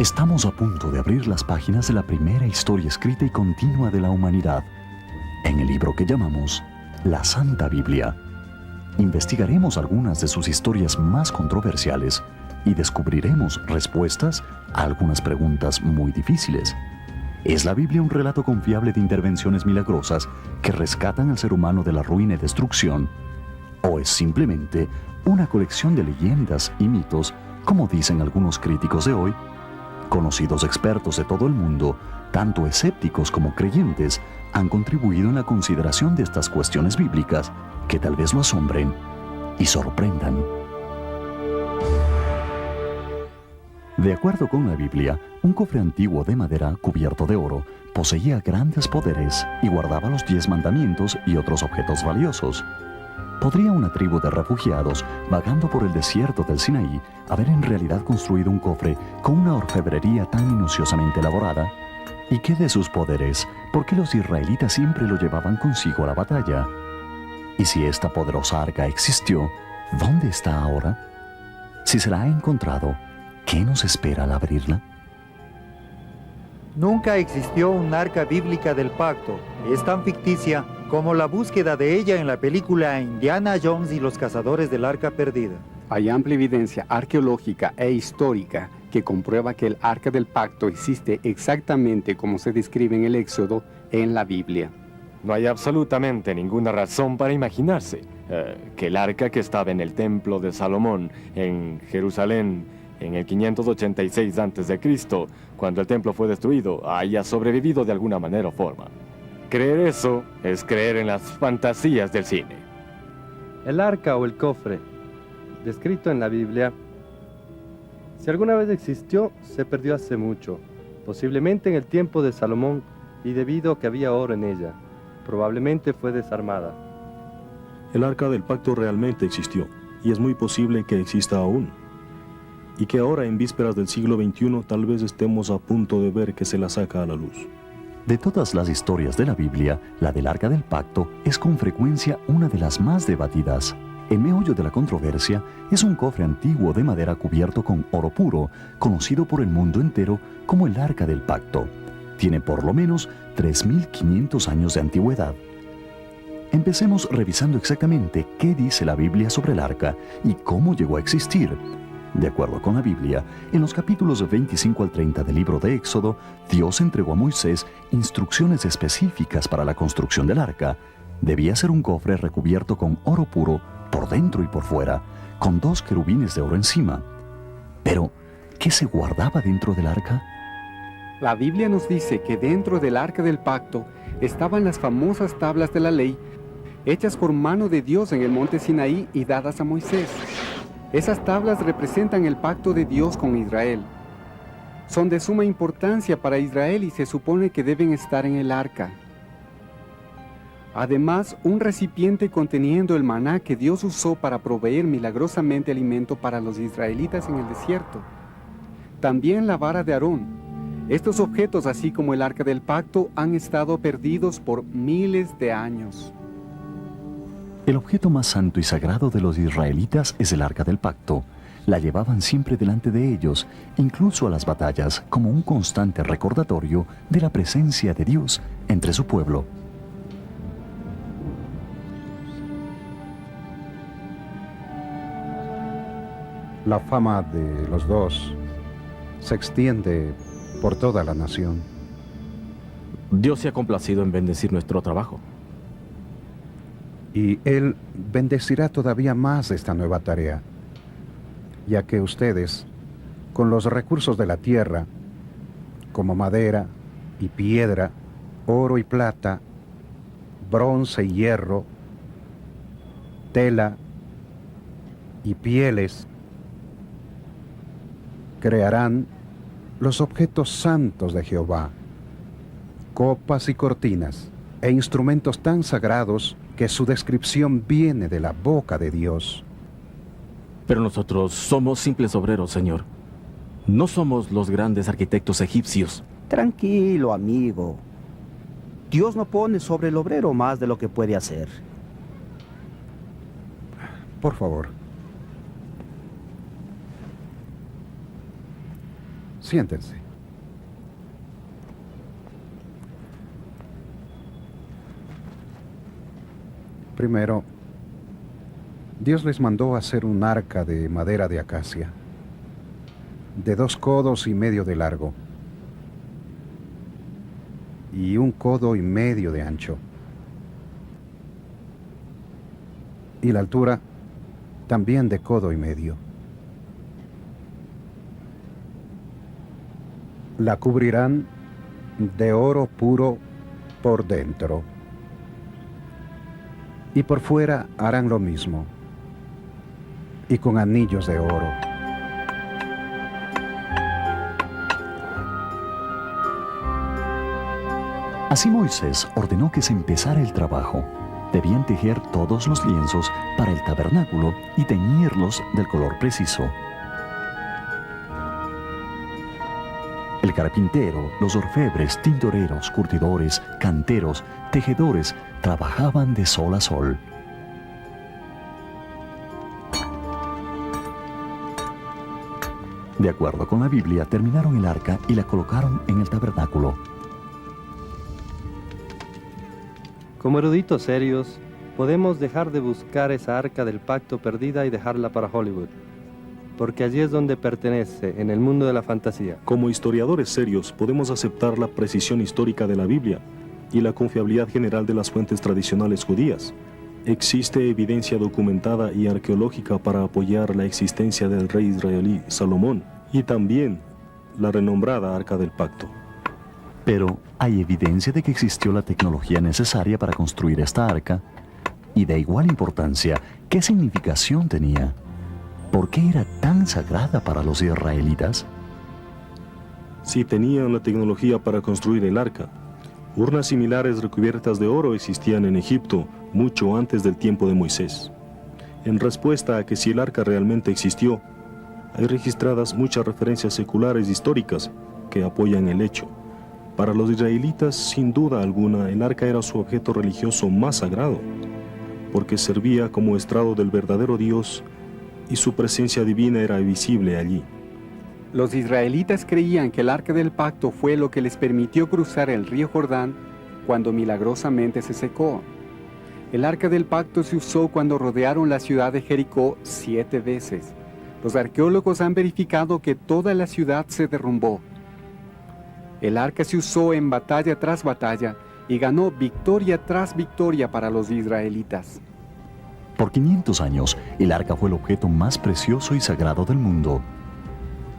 Estamos a punto de abrir las páginas de la primera historia escrita y continua de la humanidad, en el libro que llamamos la Santa Biblia. Investigaremos algunas de sus historias más controversiales y descubriremos respuestas a algunas preguntas muy difíciles. ¿Es la Biblia un relato confiable de intervenciones milagrosas que rescatan al ser humano de la ruina y destrucción? ¿O es simplemente una colección de leyendas y mitos, como dicen algunos críticos de hoy? Conocidos expertos de todo el mundo, tanto escépticos como creyentes, han contribuido en la consideración de estas cuestiones bíblicas que tal vez lo asombren y sorprendan. De acuerdo con la Biblia, un cofre antiguo de madera cubierto de oro poseía grandes poderes y guardaba los 10 mandamientos y otros objetos valiosos. ¿Podría una tribu de refugiados, vagando por el desierto del Sinaí, haber en realidad construido un cofre con una orfebrería tan minuciosamente elaborada? ¿Y qué de sus poderes? ¿Por qué los israelitas siempre lo llevaban consigo a la batalla? Y si esta poderosa arca existió, ¿dónde está ahora? Si se la ha encontrado, ¿qué nos espera al abrirla? Nunca existió un arca bíblica del pacto. Es tan ficticia como la búsqueda de ella en la película Indiana Jones y los cazadores del arca perdida. Hay amplia evidencia arqueológica e histórica que comprueba que el arca del pacto existe exactamente como se describe en el Éxodo en la Biblia. No hay absolutamente ninguna razón para imaginarse que el arca que estaba en el templo de Salomón en Jerusalén en el 586 a.C., cuando el templo fue destruido, haya sobrevivido de alguna manera o forma. Creer eso es creer en las fantasías del cine. El arca o el cofre, descrito en la Biblia, si alguna vez existió, se perdió hace mucho, posiblemente en el tiempo de Salomón, y debido a que había oro en ella, probablemente fue desarmada. El arca del pacto realmente existió, y es muy posible que exista aún. Y que ahora, en vísperas del siglo XXI, tal vez estemos a punto de ver que se la saca a la luz. De todas las historias de la Biblia, la del Arca del Pacto es con frecuencia una de las más debatidas. El meollo de la controversia es un cofre antiguo de madera cubierto con oro puro, conocido por el mundo entero como el Arca del Pacto. Tiene por lo menos 3.500 años de antigüedad. Empecemos revisando exactamente qué dice la Biblia sobre el arca y cómo llegó a existir. De acuerdo con la Biblia, en los capítulos 25 al 30 del libro de Éxodo, Dios entregó a Moisés instrucciones específicas para la construcción del arca. Debía ser un cofre recubierto con oro puro por dentro y por fuera, con 2 querubines de oro encima. Pero, ¿qué se guardaba dentro del arca? La Biblia nos dice que dentro del arca del pacto estaban las famosas tablas de la ley, hechas por mano de Dios en el monte Sinaí y dadas a Moisés. Esas tablas representan el pacto de Dios con Israel. Son de suma importancia para Israel y se supone que deben estar en el arca. Además, un recipiente conteniendo el maná que Dios usó para proveer milagrosamente alimento para los israelitas en el desierto. También la vara de Aarón. Estos objetos, así como el arca del pacto, han estado perdidos por miles de años. El objeto más santo y sagrado de los israelitas es el Arca del Pacto. La llevaban siempre delante de ellos, incluso a las batallas, como un constante recordatorio de la presencia de Dios entre su pueblo. La fama de los dos se extiende por toda la nación. Dios se ha complacido en bendecir nuestro trabajo. Y Él bendecirá todavía más esta nueva tarea, ya que ustedes, con los recursos de la tierra, como madera y piedra, oro y plata, bronce y hierro, tela y pieles, crearán los objetos santos de Jehová, copas y cortinas, e instrumentos tan sagrados que su descripción viene de la boca de Dios. Pero nosotros somos simples obreros, Señor. No somos los grandes arquitectos egipcios. Tranquilo, amigo. Dios no pone sobre el obrero más de lo que puede hacer. Por favor. Siéntense. Primero, Dios les mandó hacer un arca de madera de acacia, de 2 codos y medio de largo y 1 codo y medio de ancho. Y la altura también de codo y medio. La cubrirán de oro puro por dentro. Y por fuera harán lo mismo, y con anillos de oro. Así Moisés ordenó que se empezara el trabajo. Debían tejer todos los lienzos para el tabernáculo y teñirlos del color preciso. El carpintero, los orfebres, tintoreros, curtidores, canteros, tejedores trabajaban de sol a sol. De acuerdo con la Biblia, terminaron el arca y la colocaron en el tabernáculo. Como eruditos serios, podemos dejar de buscar esa arca del pacto perdida y dejarla para Hollywood, porque allí es donde pertenece, en el mundo de la fantasía. Como historiadores serios, podemos aceptar la precisión histórica de la Biblia y la confiabilidad general de las fuentes tradicionales judías. Existe evidencia documentada y arqueológica para apoyar la existencia del rey israelí Salomón y también la renombrada Arca del Pacto. Pero hay evidencia de que existió la tecnología necesaria para construir esta arca, y de igual importancia, ¿qué significación tenía? ¿Por qué era tan sagrada para los israelitas? Sí tenían la tecnología para construir el arca. Urnas similares recubiertas de oro existían en Egipto mucho antes del tiempo de Moisés. En respuesta a que si el arca realmente existió, hay registradas muchas referencias seculares históricas que apoyan el hecho. Para los israelitas, sin duda alguna, el arca era su objeto religioso más sagrado, porque servía como estrado del verdadero Dios y su presencia divina era visible allí. Los israelitas creían que el arca del pacto fue lo que les permitió cruzar el río Jordán cuando milagrosamente se secó. El arca del pacto se usó cuando rodearon la ciudad de Jericó 7 veces. Los arqueólogos han verificado que toda la ciudad se derrumbó. El arca se usó en batalla tras batalla y ganó victoria tras victoria para los israelitas. Por 500 años, el arca fue el objeto más precioso y sagrado del mundo.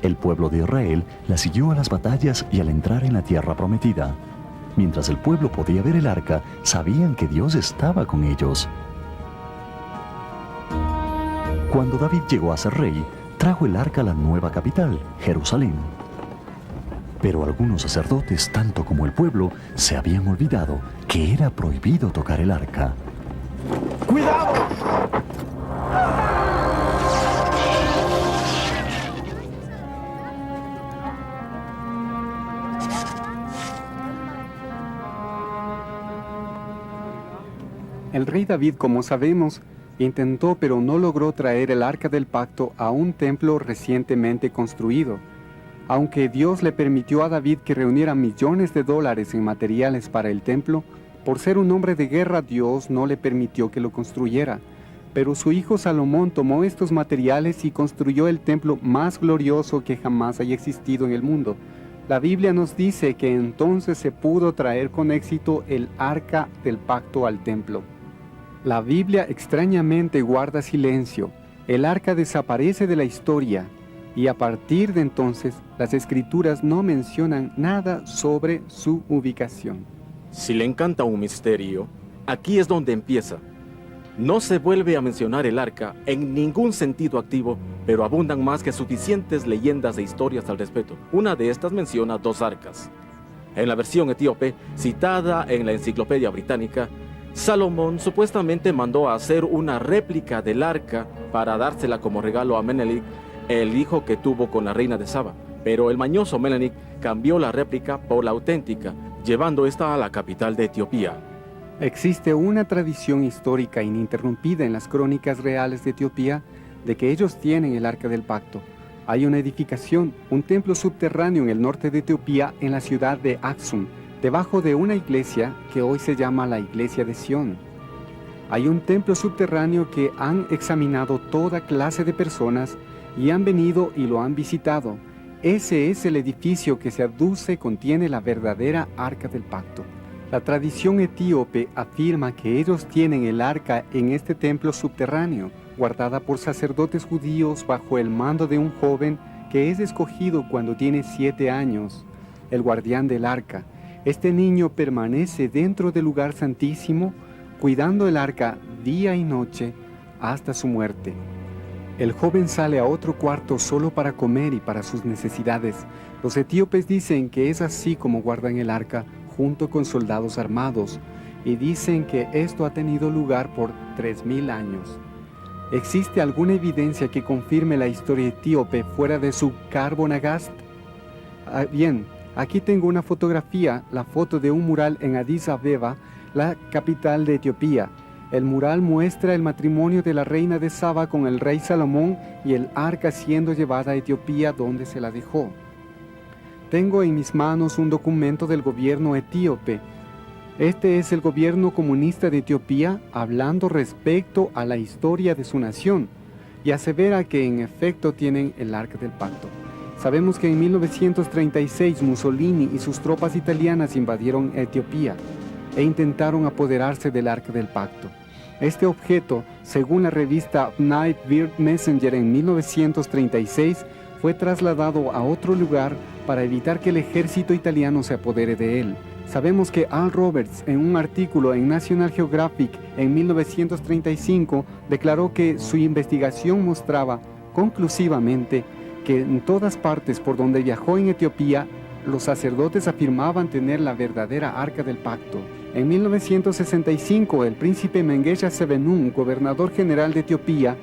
El pueblo de Israel la siguió a las batallas y al entrar en la tierra prometida. Mientras el pueblo podía ver el arca, sabían que Dios estaba con ellos. Cuando David llegó a ser rey, trajo el arca a la nueva capital, Jerusalén. Pero algunos sacerdotes, tanto como el pueblo, se habían olvidado que era prohibido tocar el arca. ¡Cuidado! El rey David, como sabemos, intentó pero no logró traer el arca del pacto a un templo recientemente construido. Aunque Dios le permitió a David que reuniera millones de dólares en materiales para el templo, por ser un hombre de guerra, Dios no le permitió que lo construyera. Pero su hijo Salomón tomó estos materiales y construyó el templo más glorioso que jamás haya existido en el mundo. La Biblia nos dice que entonces se pudo traer con éxito el arca del pacto al templo. La Biblia extrañamente guarda silencio. El arca desaparece de la historia. Y a partir de entonces, las escrituras no mencionan nada sobre su ubicación. Si le encanta un misterio, aquí es donde empieza. No se vuelve a mencionar el arca en ningún sentido activo, pero abundan más que suficientes leyendas e historias al respecto. Una de estas menciona 2 arcas. En la versión etíope, citada en la Enciclopedia Británica, Salomón supuestamente mandó a hacer una réplica del arca para dársela como regalo a Menelik, el hijo que tuvo con la reina de Saba. Pero el mañoso Menelik cambió la réplica por la auténtica, llevando esta a la capital de Etiopía. Existe una tradición histórica ininterrumpida en las crónicas reales de Etiopía de que ellos tienen el arca del pacto. Hay una edificación, un templo subterráneo en el norte de Etiopía, en la ciudad de Aksum, debajo de una iglesia que hoy se llama la Iglesia de Sión. Hay un templo subterráneo que han examinado toda clase de personas y han venido y lo han visitado. Ese es el edificio que se aduce contiene la verdadera arca del pacto. La tradición etíope afirma que ellos tienen el arca en este templo subterráneo, guardada por sacerdotes judíos bajo el mando de un joven que es escogido cuando tiene 7 años, el guardián del arca. Este niño permanece dentro del lugar santísimo, cuidando el arca día y noche hasta su muerte. El joven sale a otro cuarto solo para comer y para sus necesidades. Los etíopes dicen que es así como guardan el arca junto con soldados armados, y dicen que esto ha tenido lugar por 3000 años. ¿Existe alguna evidencia que confirme la historia etíope fuera de su Karbonagast? Bien, aquí tengo una fotografía, la foto de un mural en Addis Abeba, la capital de Etiopía. El mural muestra el matrimonio de la reina de Saba con el rey Salomón y el arca siendo llevada a Etiopía donde se la dejó. Tengo en mis manos un documento del gobierno etíope. Este es el gobierno comunista de Etiopía hablando respecto a la historia de su nación y asevera que en efecto tienen el arca del pacto. Sabemos que en 1936 Mussolini y sus tropas italianas invadieron Etiopía e intentaron apoderarse del arca del pacto. Este objeto, según la revista Night Bird Messenger en 1936, fue trasladado a otro lugar para evitar que el ejército italiano se apodere de él. Sabemos que Al Roberts, en un artículo en National Geographic en 1935, declaró que su investigación mostraba conclusivamente que en todas partes por donde viajó en Etiopía, los sacerdotes afirmaban tener la verdadera arca del pacto. En 1965, el príncipe Mengesha Sebenun, gobernador general de Etiopía,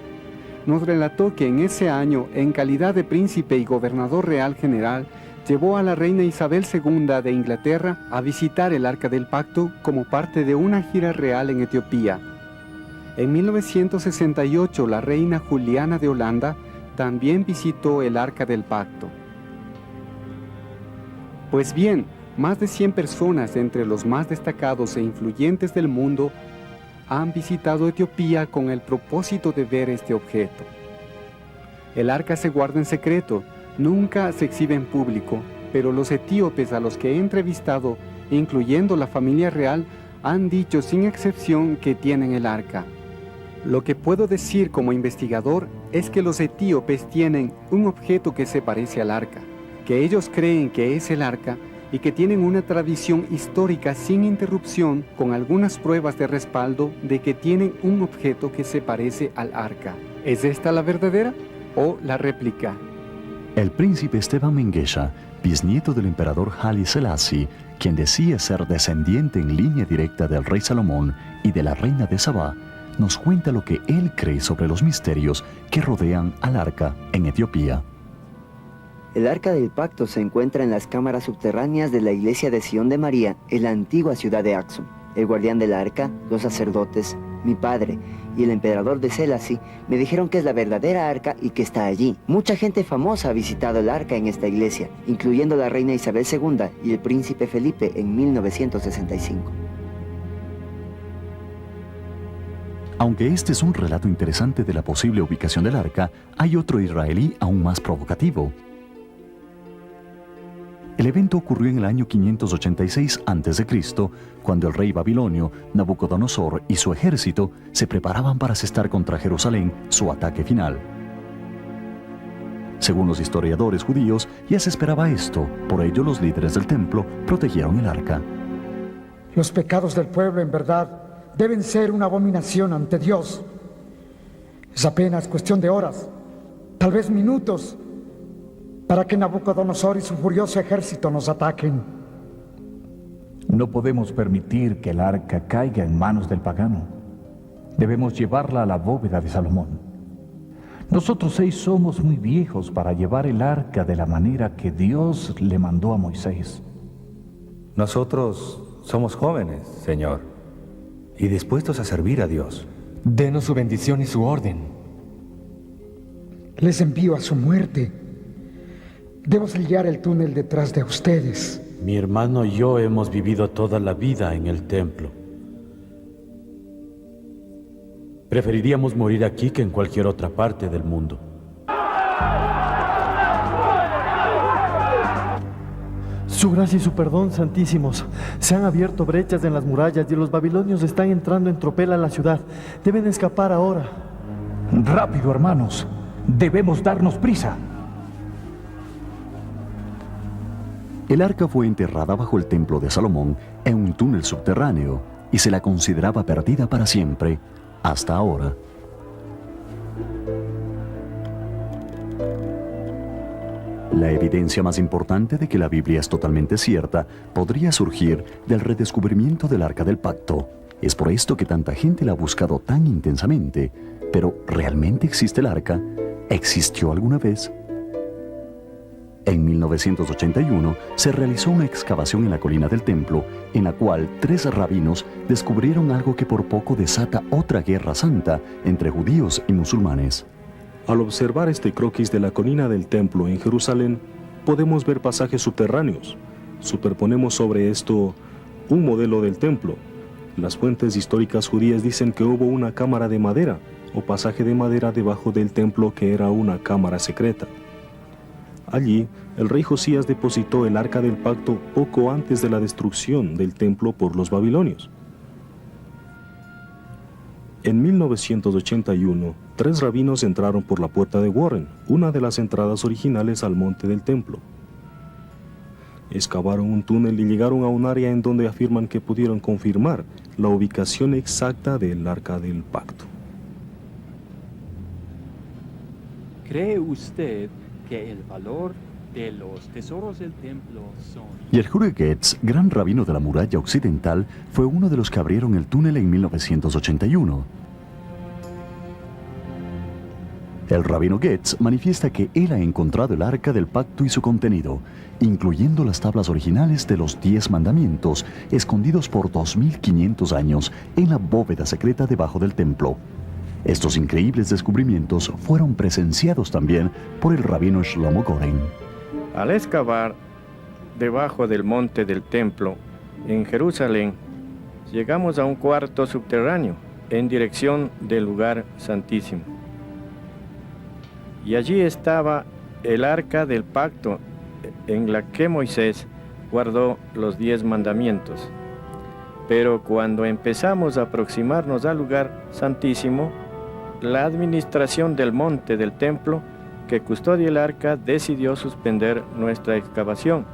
nos relató que en ese año, en calidad de príncipe y gobernador real general, llevó a la reina Isabel II de Inglaterra a visitar el Arca del Pacto como parte de una gira real en Etiopía. En 1968, la reina Juliana de Holanda también visitó el Arca del Pacto. Pues bien, más de 100 personas entre los más destacados e influyentes del mundo han visitado Etiopía con el propósito de ver este objeto. El arca se guarda en secreto, nunca se exhibe en público, pero los etíopes a los que he entrevistado, incluyendo la familia real, han dicho sin excepción que tienen el arca. Lo que puedo decir como investigador es que los etíopes tienen un objeto que se parece al arca, que ellos creen que es el arca y que tienen una tradición histórica sin interrupción con algunas pruebas de respaldo de que tienen un objeto que se parece al arca. ¿Es esta la verdadera o la réplica? El príncipe Esteban Mengesha, bisnieto del emperador Haile Selassie, quien decía ser descendiente en línea directa del rey Salomón y de la reina de Sabá, nos cuenta lo que él cree sobre los misterios que rodean al arca en Etiopía. El Arca del Pacto se encuentra en las cámaras subterráneas de la iglesia de Sion de María, en la antigua ciudad de Aksum. El guardián del arca, los sacerdotes, mi padre y el emperador de Selassie me dijeron que es la verdadera arca y que está allí. Mucha gente famosa ha visitado el arca en esta iglesia, incluyendo la reina Isabel II y el príncipe Felipe en 1965. Aunque este es un relato interesante de la posible ubicación del arca, hay otro israelí aún más provocativo. El evento ocurrió en el año 586 a.C., cuando el rey babilonio Nabucodonosor y su ejército se preparaban para asestar contra Jerusalén su ataque final. Según los historiadores judíos, ya se esperaba esto, por ello los líderes del templo protegieron el arca. Los pecados del pueblo, en verdad, deben ser una abominación ante Dios. Es apenas cuestión de horas, tal vez minutos, para que Nabucodonosor y su furioso ejército nos ataquen. No podemos permitir que el arca caiga en manos del pagano. Debemos llevarla a la bóveda de Salomón. Nosotros 6 somos muy viejos para llevar el arca de la manera que Dios le mandó a Moisés. Nosotros somos jóvenes, Señor, y dispuestos a servir a Dios. Denos su bendición y su orden. Les envío a su muerte Debo sellar el túnel detrás de ustedes. Mi hermano y yo hemos vivido toda la vida en el templo. Preferiríamos morir aquí que en cualquier otra parte del mundo. Su gracia y su perdón, santísimos. Se han abierto brechas en las murallas y los babilonios están entrando en tropel a la ciudad. Deben escapar ahora. Rápido, hermanos. Debemos darnos prisa. El arca fue enterrada bajo el templo de Salomón en un túnel subterráneo y se la consideraba perdida para siempre, hasta ahora. La evidencia más importante de que la Biblia es totalmente cierta podría surgir del redescubrimiento del Arca del Pacto. Es por esto que tanta gente la ha buscado tan intensamente. Pero, ¿realmente existe el Arca? ¿Existió alguna vez? En 1981 se realizó una excavación en la colina del templo, en la cual 3 rabinos descubrieron algo que por poco desata otra guerra santa entre judíos y musulmanes. Al observar este croquis de la colina del templo en Jerusalén, podemos ver pasajes subterráneos. Superponemos sobre esto un modelo del templo. Las fuentes históricas judías dicen que hubo una cámara de madera o pasaje de madera debajo del templo que era una cámara secreta. Allí, el rey Josías depositó el Arca del Pacto poco antes de la destrucción del templo por los babilonios. En 1981, 3 rabinos entraron por la puerta de Warren, una de las entradas originales al monte del templo. Excavaron un túnel y llegaron a un área en donde afirman que pudieron confirmar la ubicación exacta del Arca del Pacto. ¿Cree usted que el valor de los tesoros del templo son... Yerhude Getz, gran rabino de la muralla occidental, fue uno de los que abrieron el túnel en 1981. El rabino Getz manifiesta que él ha encontrado el Arca del Pacto y su contenido, incluyendo las tablas originales de los 10 mandamientos, escondidos por 2500 años en la bóveda secreta debajo del templo. Estos increíbles descubrimientos fueron presenciados también por el rabino Shlomo Goren. Al excavar debajo del monte del templo en Jerusalén, llegamos a un cuarto subterráneo en dirección del lugar santísimo. Y allí estaba el Arca del Pacto en la que Moisés guardó los 10 mandamientos. Pero cuando empezamos a aproximarnos al lugar santísimo, la administración del monte del templo que custodia el arca decidió suspender nuestra excavación.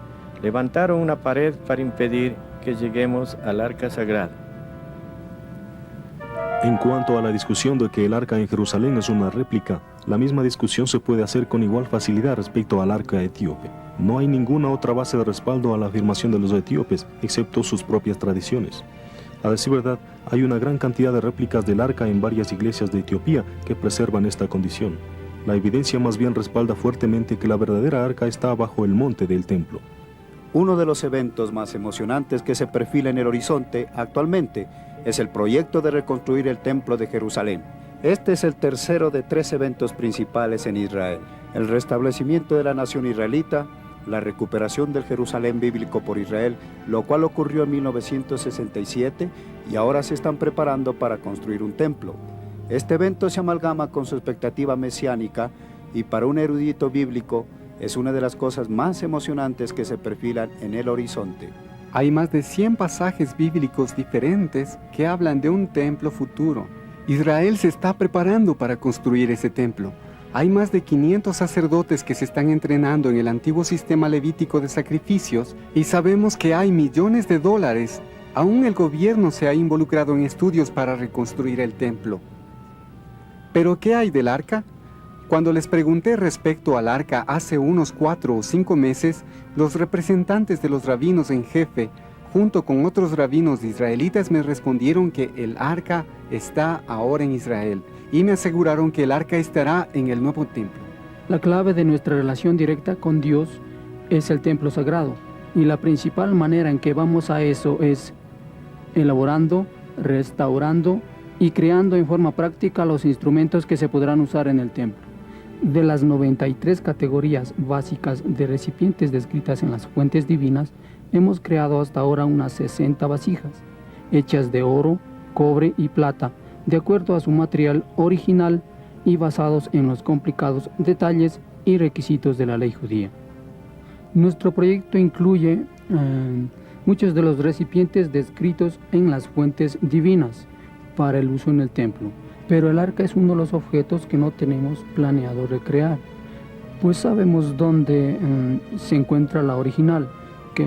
Levantaron una pared para impedir que lleguemos al arca sagrada. En cuanto a la discusión de que el arca en Jerusalén es una réplica, la misma discusión se puede hacer con igual facilidad respecto al arca etíope. No hay ninguna otra base de respaldo a la afirmación de los etíopes, excepto sus propias tradiciones. A decir verdad, hay una gran cantidad de réplicas del arca en varias iglesias de Etiopía que preservan esta condición. La evidencia más bien respalda fuertemente que la verdadera arca está bajo el monte del templo. Uno de los eventos más emocionantes que se perfila en el horizonte actualmente es el proyecto de reconstruir el templo de Jerusalén. Este es el tercero de 3 eventos principales en Israel: el restablecimiento de la nación israelita, la recuperación del Jerusalén bíblico por Israel, lo cual ocurrió en 1967, y ahora se están preparando para construir un templo. Este evento se amalgama con su expectativa mesiánica y para un erudito bíblico es una de las cosas más emocionantes que se perfilan en el horizonte. Hay más de 100 pasajes bíblicos diferentes que hablan de un templo futuro. Israel se está preparando para construir ese templo. Hay más de 500 sacerdotes que se están entrenando en el antiguo sistema levítico de sacrificios y sabemos que hay millones de dólares. Aún el gobierno se ha involucrado en estudios para reconstruir el templo. ¿Pero qué hay del arca? Cuando les pregunté respecto al arca hace unos 4 o 5 meses, los representantes de los rabinos en jefe, junto con otros rabinos israelitas, me respondieron que el arca está ahora en Israel y me aseguraron que el arca estará en el nuevo templo. La clave de nuestra relación directa con Dios es el templo sagrado, y la principal manera en que vamos a eso es elaborando, restaurando y creando en forma práctica los instrumentos que se podrán usar en el templo. De las 93 categorías básicas de recipientes descritas en las fuentes divinas, hemos creado hasta ahora unas 60 vasijas, hechas de oro, cobre y plata, de acuerdo a su material original y basados en los complicados detalles y requisitos de la ley judía. Nuestro proyecto incluye muchos de los recipientes descritos en las fuentes divinas para el uso en el templo, pero el arca es uno de los objetos que no tenemos planeado recrear, pues sabemos dónde se encuentra la original, que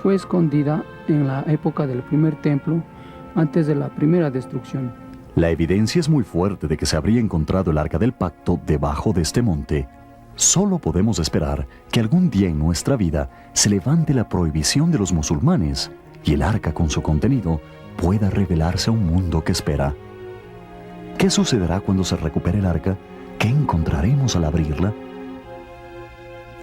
fue escondida en la época del primer templo, antes de la primera destrucción. La evidencia es muy fuerte de que se habría encontrado el arca del pacto debajo de este monte. Solo podemos esperar que algún día en nuestra vida se levante la prohibición de los musulmanes y el arca con su contenido pueda revelarse a un mundo que espera. ¿Qué sucederá cuando se recupere el arca? ¿Qué encontraremos al abrirla?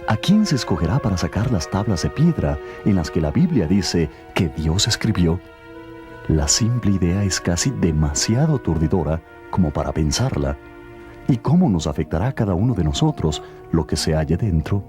¿A quién se escogerá para sacar las tablas de piedra en las que la Biblia dice que Dios escribió? La simple idea es casi demasiado aturdidora como para pensarla. ¿Y cómo nos afectará a cada uno de nosotros lo que se halle dentro?